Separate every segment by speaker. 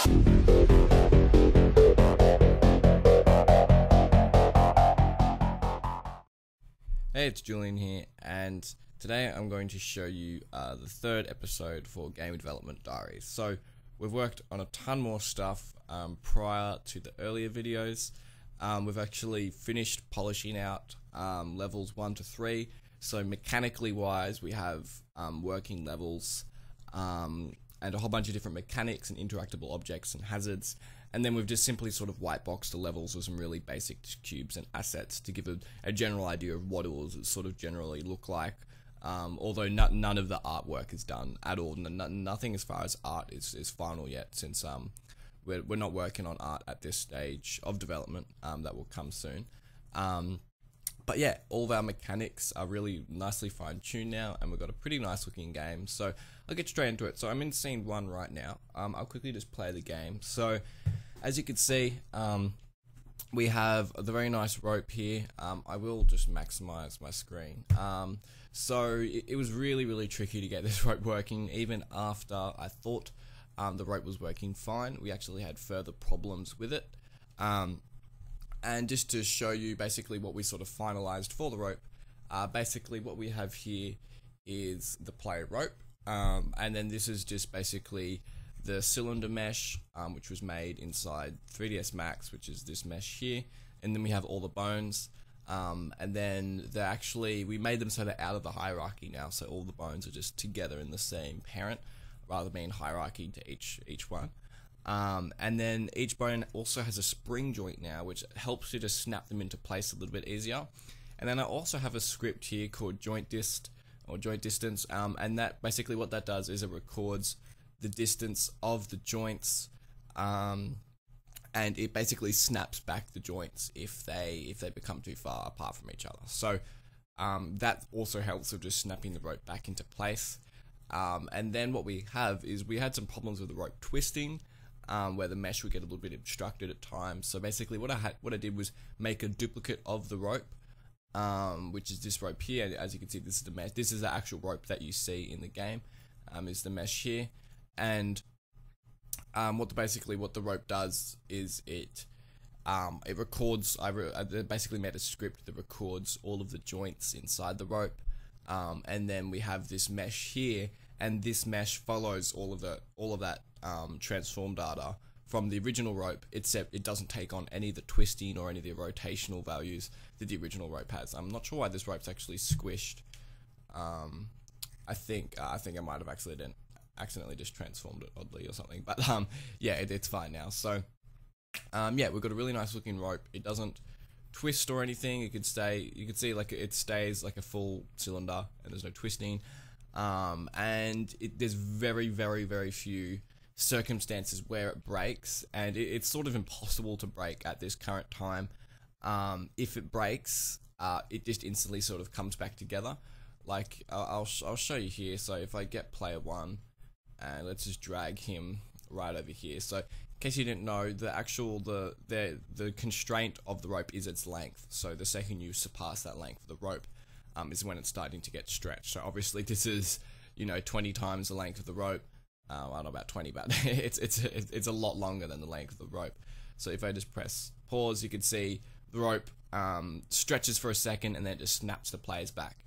Speaker 1: Hey, it's Julian here, and today I'm going to show you the third episode for Game Development Diaries. So we've worked on a ton more stuff prior to the earlier videos. We've actually finished polishing out levels 1 to 3. So mechanically wise, we have working levels and a whole bunch of different mechanics and interactable objects and hazards. And then we've just simply sort of whiteboxed the levels with some really basic cubes and assets to give a general idea of what it will sort of generally look like. Although none of the artwork is done at all. Nothing as far as art is final yet, since we're not working on art at this stage of development. That will come soon. But yeah, all of our mechanics are really nicely fine-tuned now, and we've got a pretty nice looking game. So I'll get straight into it. So I'm in scene 1 right now. I'll quickly just play the game. So as you can see, we have the very nice rope here. I will just maximize my screen. So it was really tricky to get this rope working. Even after I thought the rope was working fine, we actually had further problems with it. And just to show you basically what we sort of finalized for the rope, basically what we have here is the play rope, and then this is just basically the cylinder mesh, which was made inside 3ds Max, which is this mesh here, and then we have all the bones, and then we made them so they're out of the hierarchy now, so all the bones are just together in the same parent, rather than being hierarchy to each one. And then each bone also has a spring joint now, which helps you to snap them into place a little bit easier. And then I also have a script here called joint dist or joint distance, and that basically what that does is it records the distance of the joints, and it basically snaps back the joints if they become too far apart from each other. So that also helps with just snapping the rope back into place. And then what we have is we had some problems with the rope twisting, where the mesh would get a little bit obstructed at times. So basically what I did was make a duplicate of the rope, which is this rope here. As you can see, this is the mesh. This is the actual rope that you see in the game, is the mesh here. And what the rope does is it records. I basically made a script that records all of the joints inside the rope, and then we have this mesh here, and this mesh follows all of that transform data from the original rope, except it doesn't take on any of the twisting or any of the rotational values that the original rope has. I'm not sure why this rope's actually squished. I think I might have accidentally just transformed it oddly or something, but yeah, it's fine now. So yeah, we've got a really nice looking rope. It doesn't twist or anything. You could see like it stays like a full cylinder, and there's no twisting. And there's very few circumstances where it breaks, and it's sort of impossible to break at this current time. If it breaks, it just instantly sort of comes back together. Like I'll show you here. So if I get player 1, and let's just drag him right over here. So in case you didn't know, the constraint of the rope is its length. So the second you surpass that length of the rope, is when it's starting to get stretched. So obviously this is 20 times the length of the rope. I don't know about 20, but it's a lot longer than the length of the rope. So if I just press pause, you can see the rope stretches for a second, and then it just snaps the players back.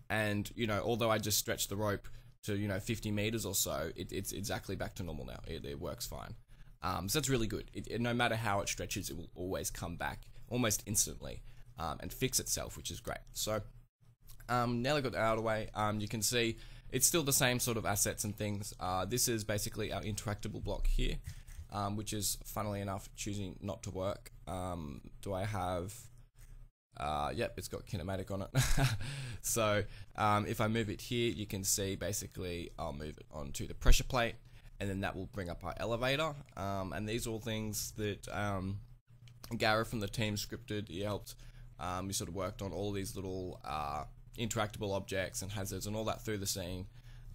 Speaker 1: And although I just stretched the rope to 50 meters or so, it's exactly back to normal now. It works fine. So that's really good. No matter how it stretches, it will always come back almost instantly and fix itself, which is great. So now I got that out of the way, you can see it's still the same sort of assets and things. This is basically our interactable block here, which is, funnily enough, choosing not to work. Do I have... yep, it's got kinematic on it. So if I move it here, you can see basically I'll move it onto the pressure plate, and then that will bring up our elevator. And these are all things that Gareth from the team scripted. He helped. We sort of worked on all these little interactable objects and hazards and all that through the scene.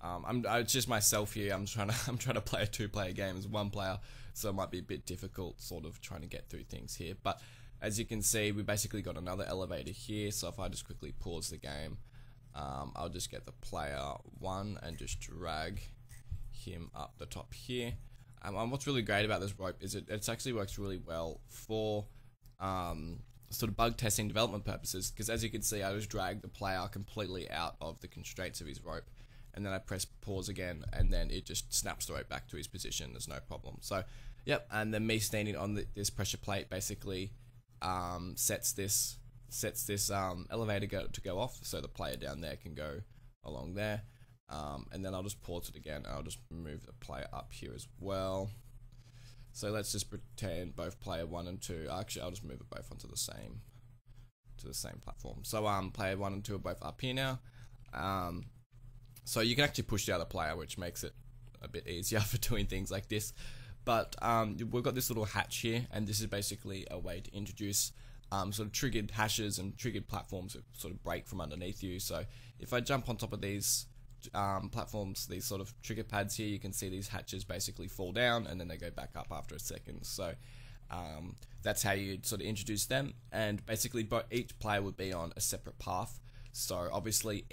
Speaker 1: It's just myself here. I'm trying to play a 2-player game as 1 player, so it might be a bit difficult sort of trying to get through things here. But as you can see, we basically got another elevator here. So if I just quickly pause the game, I'll just get the player 1 and just drag him up the top here. And what's really great about this rope is it actually works really well for sort of bug testing development purposes, because as you can see, I just drag the player completely out of the constraints of his rope, and then I press pause again, and then it just snaps the rope back to his position. There's no problem. So yep, and then me standing on this pressure plate basically sets this elevator to go off, so the player down there can go along there. And then I'll just pause it again, and I'll just move the player up here as well. So let's just pretend both player 1 and 2, actually I'll just move it both onto the same platform. So player 1 and 2 are both up here now. So you can actually push the other player, which makes it a bit easier for doing things like this. But we've got this little hatch here, and this is basically a way to introduce sort of triggered hashes and triggered platforms that sort of break from underneath you. So if I jump on top of these platforms, these sort of trigger pads here, you can see these hatches basically fall down and then they go back up after a second. So that's how you sort of introduce them, and basically each player would be on a separate path. So obviously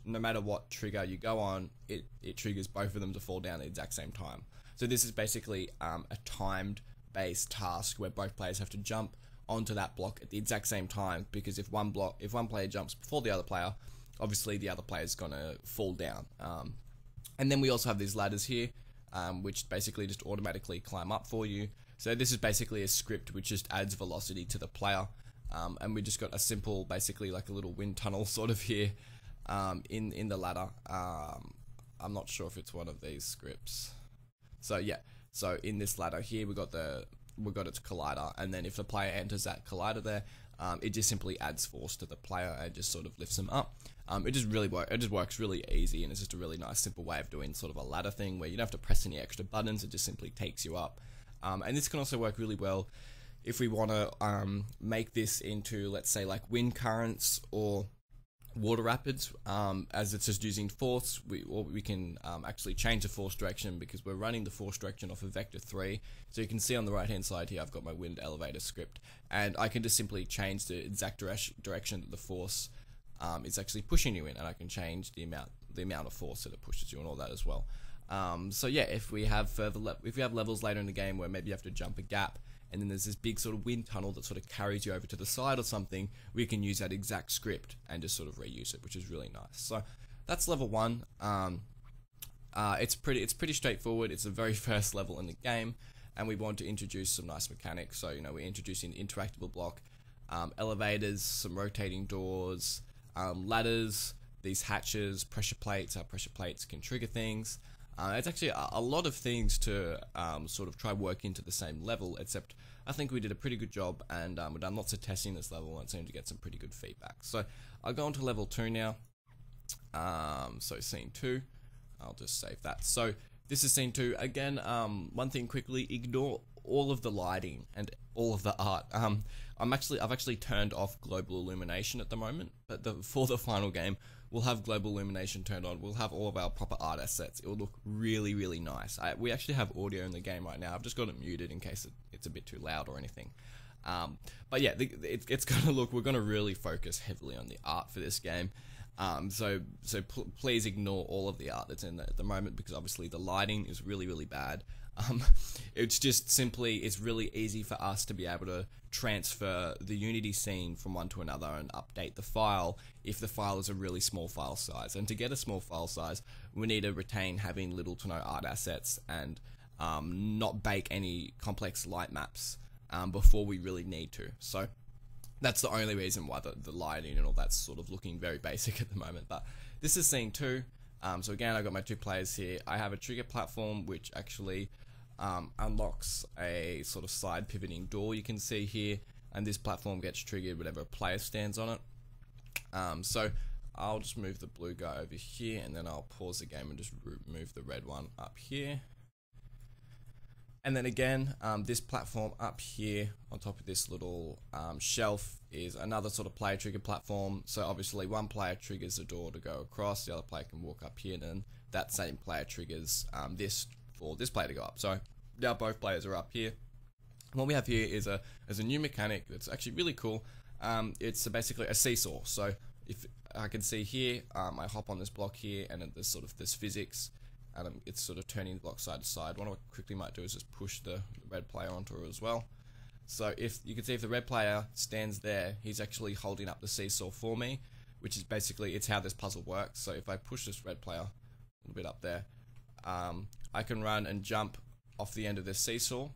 Speaker 1: no matter what trigger you go on, it triggers both of them to fall down at the exact same time. So this is basically a timed based task where both players have to jump onto that block at the exact same time, because if one player jumps before the other player, obviously the other player is going to fall down. And then we also have these ladders here, which basically just automatically climb up for you. So this is basically a script which just adds velocity to the player. And we just got a simple, basically like a little wind tunnel sort of here in the ladder. I'm not sure if it's one of these scripts. So yeah, so in this ladder here, we got its collider, and then if the player enters that collider there, it just simply adds force to the player and just sort of lifts them up. It just works really easy, and it's just a really nice simple way of doing sort of a ladder thing where you don't have to press any extra buttons. It just simply takes you up. And this can also work really well if we want to make this into, let's say, like wind currents or water rapids, as it's just using force. We can actually change the force direction, because we're running the force direction off of vector 3. So you can see on the right hand side here, I've got my wind elevator script, and I can just simply change the exact direction that the force is actually pushing you in, and I can change the amount of force that it pushes you and all that as well. So yeah, if we have levels later in the game where maybe you have to jump a gap, and then there's this big sort of wind tunnel that sort of carries you over to the side or something, we can use that exact script and just sort of reuse it, which is really nice. So that's level 1. It's pretty straightforward. It's the very first level in the game, and we want to introduce some nice mechanics. So we're introducing the interactable block, elevators, some rotating doors, ladders, these hatches, pressure plates. Our pressure plates can trigger things. It's actually a lot of things to sort of try work into the same level, except I think we did a pretty good job, and we've done lots of testing this level and seemed to get some pretty good feedback. So I'll go on to level 2 now. So scene 2, I'll just save that. So this is scene 2. Again, one thing quickly, ignore all of the lighting and all of the art. I've actually turned off global illumination at the moment, but for the final game, we'll have global illumination turned on. We'll have all of our proper art assets. It will look really, really nice. We actually have audio in the game right now. I've just got it muted in case it's a bit too loud or anything. But yeah, it's going to look, we're going to really focus heavily on the art for this game. So please ignore all of the art that's in there at the moment, because obviously the lighting is really, really bad. It's just simply, it's really easy for us to be able to transfer the Unity scene from one to another and update the file if the file is a really small file size. And to get a small file size, we need to retain having little to no art assets and not bake any complex light maps before we really need to. So that's the only reason why the lighting and all that's sort of looking very basic at the moment. But this is scene 2. So again, I've got my 2 players here. I have a trigger platform which actually unlocks a sort of side pivoting door, you can see here, and this platform gets triggered whenever a player stands on it. So I'll just move the blue guy over here, and then I'll pause the game and just move the red one up here. And then again, this platform up here on top of this little shelf is another sort of player trigger platform. So obviously one player triggers the door to go across, the other player can walk up here, and then that same player triggers this for this player to go up. So now both players are up here. And what we have here is a new mechanic that's actually really cool. It's basically a seesaw. So if I can see here, I hop on this block here, and there's sort of this physics and it's sort of turning the block side to side. What I quickly might do is just push the red player onto it as well. So if you can see, if the red player stands there, he's actually holding up the seesaw for me, which is basically, it's how this puzzle works. So if I push this red player a little bit up there, I can run and jump off the end of this seesaw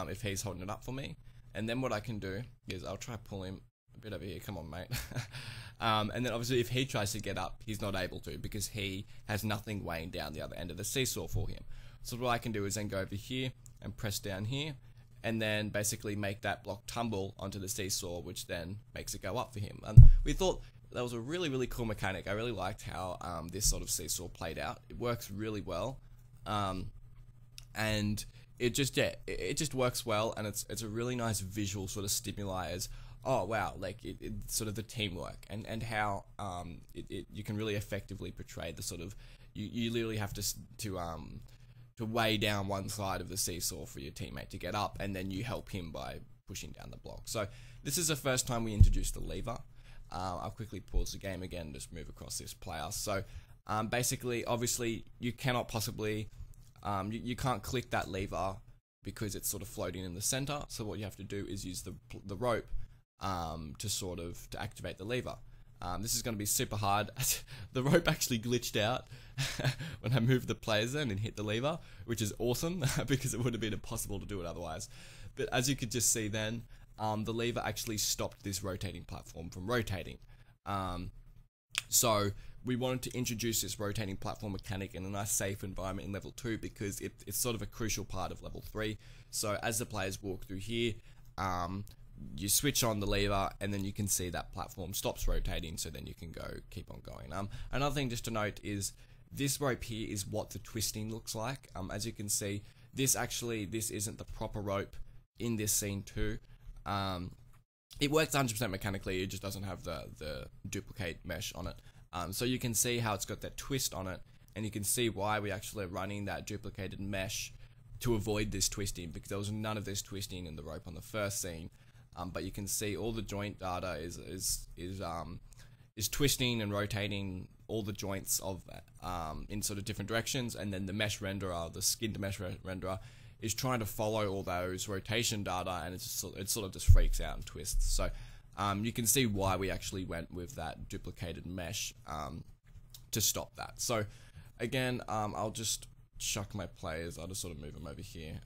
Speaker 1: if he's holding it up for me. And then what I can do is I'll try to pull him a bit over here. Come on, mate. And then obviously if he tries to get up, he's not able to because he has nothing weighing down the other end of the seesaw for him. So what I can do is then go over here and press down here, and then basically make that block tumble onto the seesaw, which then makes it go up for him. And we thought that was a really, really cool mechanic. I really liked how this sort of seesaw played out. It works really well, and it just it just works well, and it's a really nice visual sort of stimuli as, oh wow, like it sort of the teamwork and how you can really effectively portray the sort of, you literally have to weigh down one side of the seesaw for your teammate to get up, and then you help him by pushing down the block. So this is the first time we introduced the lever. I'll quickly pause the game again and just move across this player. So basically, obviously, you cannot possibly, you can't click that lever because it's sort of floating in the center. So what you have to do is use the rope to activate the lever. This is going to be super hard. The rope actually glitched out when I moved the players in and hit the lever, which is awesome because it would have been impossible to do it otherwise. But as you could just see then, the lever actually stopped this rotating platform from rotating. So we wanted to introduce this rotating platform mechanic in a nice safe environment in level 2 because it's sort of a crucial part of level 3. So as the players walk through here, you switch on the lever and then you can see that platform stops rotating, so then you can keep on going. Another thing just to note is this rope here is what the twisting looks like. As you can see, this isn't the proper rope in this scene too. It works 100% mechanically, it just doesn't have the duplicate mesh on it. So you can see how it's got that twist on it, and you can see why we actually are running that duplicated mesh to avoid this twisting, because there was none of this twisting in the rope on the first scene. But you can see all the joint data is twisting and rotating all the joints of in sort of different directions, and then the mesh renderer, the skinned mesh renderer, is trying to follow all those rotation data, and it sort of just freaks out and twists. So you can see why we actually went with that duplicated mesh to stop that. So again, I'll just chuck my players. I'll just sort of move them over here.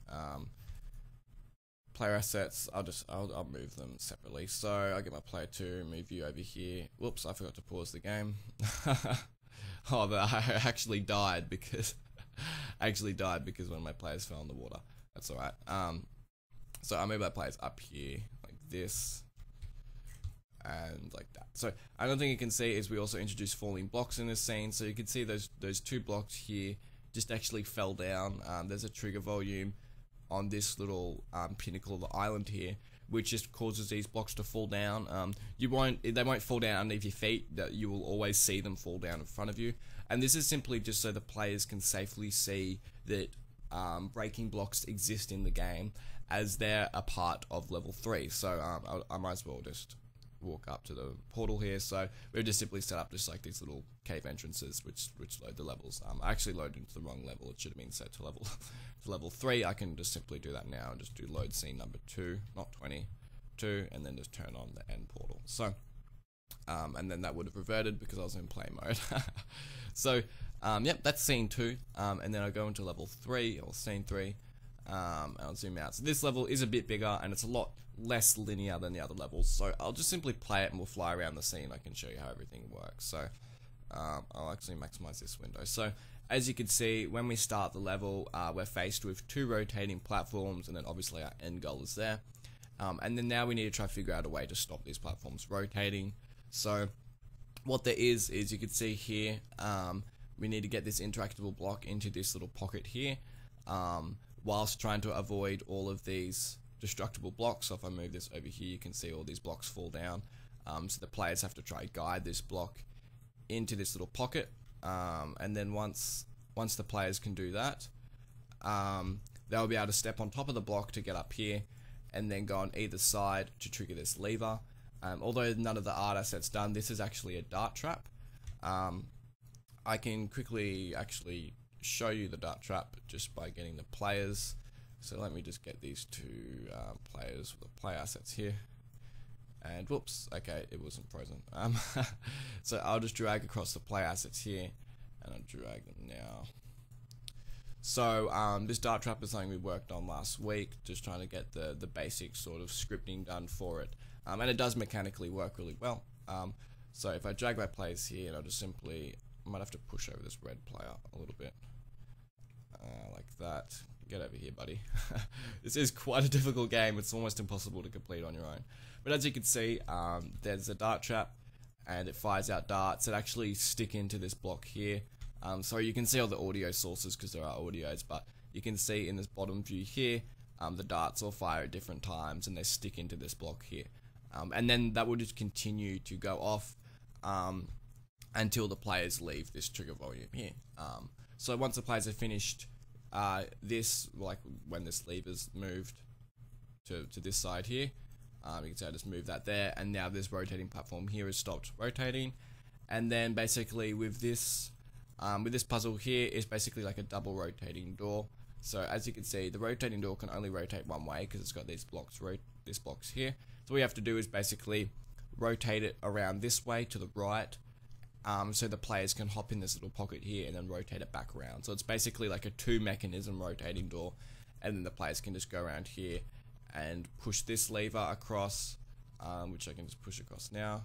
Speaker 1: Player assets, I'll move them separately. So I'll get my player 2, move you over here. Whoops, I forgot to pause the game. Oh, but I actually died because one of my players fell in the water. That's alright. So I move my players up here like this and like that. So another thing you can see is we also introduced falling blocks in this scene. So you can see those 2 blocks here just actually fell down. There's a trigger volume on this little pinnacle of the island here, which just causes these blocks to fall down. They won't fall down underneath your feet, that you will always see them fall down in front of you. And this is simply just so the players can safely see that breaking blocks exist in the game, as they're a part of level 3. So I might as well just walk up to the portal here. So we've just simply set up just like these little cave entrances which load the levels. I actually loaded into the wrong level. It should have been set to level 3. I can just simply do that now and just do load scene number 2, not 22, and then just turn on the end portal. So and then that would have reverted because I was in play mode. So yep, that's scene 2, and then I go into level 3 or scene 3. And I'll zoom out. So this level is a bit bigger and it's a lot less linear than the other levels, so I'll just simply play it and we'll fly around the scene. I can show you how everything works. So I'll actually maximize this window. So as you can see, when we start the level, we're faced with 2 rotating platforms, and then obviously our end goal is there. And then now we need to try to figure out a way to stop these platforms rotating. So what there is you can see here, we need to get this interactable block into this little pocket here, whilst trying to avoid all of these destructible blocks. So if I move this over here, you can see all these blocks fall down. So the players have to try to guide this block into this little pocket, and then once the players can do that, they'll be able to step on top of the block to get up here, and then go on either side to trigger this lever. Although none of the art assets done, this is actually a dart trap. I can quickly actually show you the dart trap just by getting the players. So let me just get these two players with the play assets here. And whoops, okay, it wasn't frozen. So I'll just drag across the play assets here, and I'll drag them now. So this dart trap is something we worked on last week, just trying to get the basic sort of scripting done for it. And it does mechanically work really well. So if I drag my players here, and I'll just simply, I might have to push over this red player a little bit, like that. Get over here, buddy. This is quite a difficult game. It's almost impossible to complete on your own. But as you can see, there's a dart trap, and it fires out darts that actually stick into this block here. So you can see all the audio sources because there are audios, but you can see in this bottom view here, the darts all fire at different times, and they stick into this block here. And then that will just continue to go off until the players leave this trigger volume here. So once the players are finished, this, like when this lever's moved to this side here, you can see I just move that there, and now this rotating platform here has stopped rotating. And then basically with this puzzle here is basically like a double rotating door. So as you can see, the rotating door can only rotate one way because it's got these blocks, this box here. So what we have to do is basically rotate it around this way to the right, so the players can hop in this little pocket here and then rotate it back around. So it's basically like a 2-mechanism rotating door, and then the players can just go around here and push this lever across, which I can just push across now.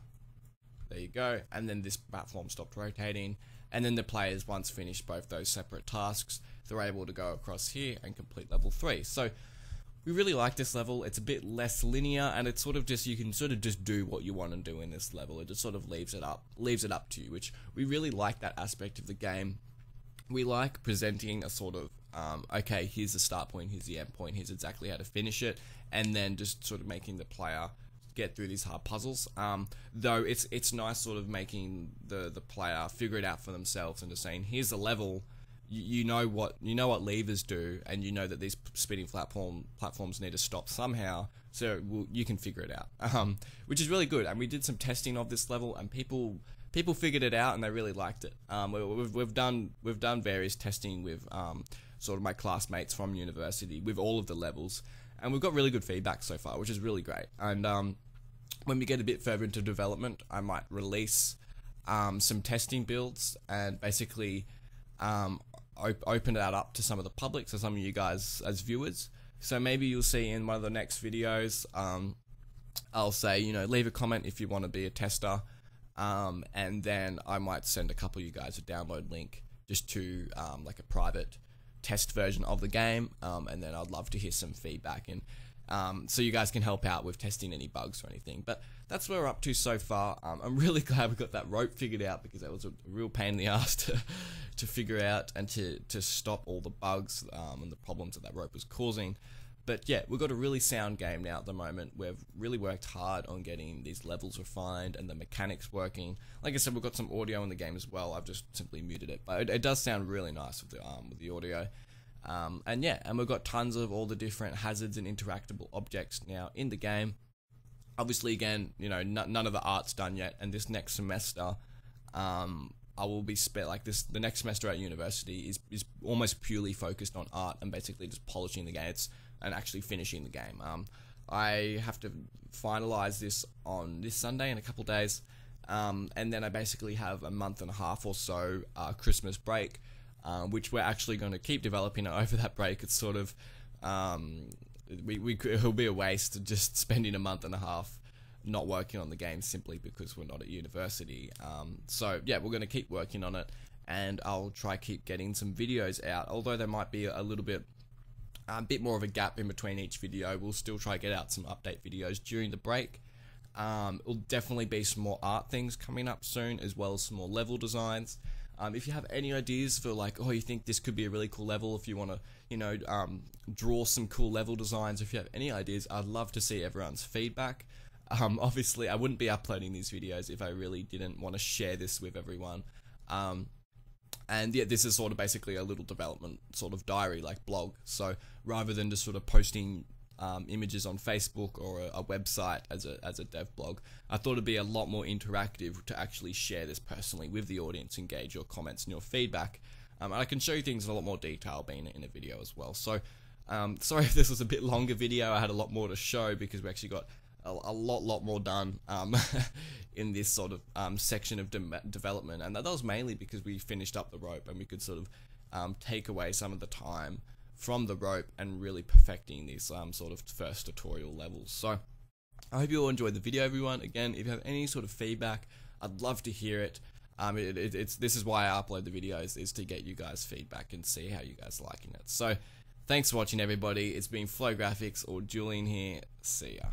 Speaker 1: There you go. And then this platform stopped rotating, and then the players, once finished both those separate tasks, they're able to go across here and complete level 3. So we really like this level. It's a bit less linear, and it's sort of just, you can sort of just do what you want to do in this level. It just sort of leaves it up to you, which we really like that aspect of the game. We like presenting a sort of, okay, here's the start point, here's the end point, here's exactly how to finish it, and then just sort of making the player get through these hard puzzles. Though it's nice sort of making the player figure it out for themselves and just saying, here's the level. You know what levers do, and you know that these spinning platforms need to stop somehow, so you can figure it out, which is really good. And we did some testing of this level, and people figured it out, and they really liked it. We've done various testing with sort of my classmates from university with all of the levels, and we've got really good feedback so far, which is really great. And when we get a bit further into development, I might release some testing builds and basically open that up to some of the public, so some of you guys as viewers. So maybe you'll see in one of the next videos, I'll say, leave a comment if you want to be a tester, and then I might send a couple of you guys a download link just to like a private test version of the game, and then I'd love to hear some feedback, and so you guys can help out with testing any bugs or anything. But that's where we're up to so far. I'm really glad we got that rope figured out, because that was a real pain in the ass to figure out and to stop all the bugs and the problems that rope was causing. But yeah, we've got a really sound game now at the moment. We've really worked hard on getting these levels refined and the mechanics working. Like I said, we've got some audio in the game as well. I've just simply muted it, but it does sound really nice with the audio. And yeah, and we've got tons of all the different hazards and interactable objects now in the game. Obviously, again, none of the art's done yet, and this next semester, I will be the next semester at university is almost purely focused on art and basically just polishing the games and actually finishing the game. I have to finalize this on this Sunday in a couple days, and then I basically have a month and a half or so Christmas break, which we're actually going to keep developing over that break. It's sort of it'll be a waste just spending a month and a half not working on the game simply because we're not at university. So yeah, we're going to keep working on it, and I'll try keep getting some videos out, although there might be a bit more of a gap in between each video. We'll still try to get out some update videos during the break. It'll definitely be some more art things coming up soon, as well as some more level designs. If you have any ideas for you think this could be a really cool level, if you want to, draw some cool level designs, if you have any ideas, I'd love to see everyone's feedback. Obviously, I wouldn't be uploading these videos if I really didn't want to share this with everyone. And yeah, this is sort of basically a little development sort of diary, like blog. So rather than just sort of posting images on Facebook or a website as a dev blog, I thought it'd be a lot more interactive to actually share this personally with the audience, engage your comments and your feedback. and I can show you things in a lot more detail being in a video as well. So sorry if this was a bit longer video. I had a lot more to show because we actually got a lot more done in this sort of section of development, and that was mainly because we finished up the rope and we could sort of take away some of the time from the rope and really perfecting these sort of first tutorial levels. So I hope you all enjoyed the video, everyone. Again, if you have any sort of feedback, I'd love to hear it. This is why I upload the videos, is to get you guys feedback and see how you guys are liking it. So thanks for watching, everybody. It's been Flow Graphics or Julian here. See ya.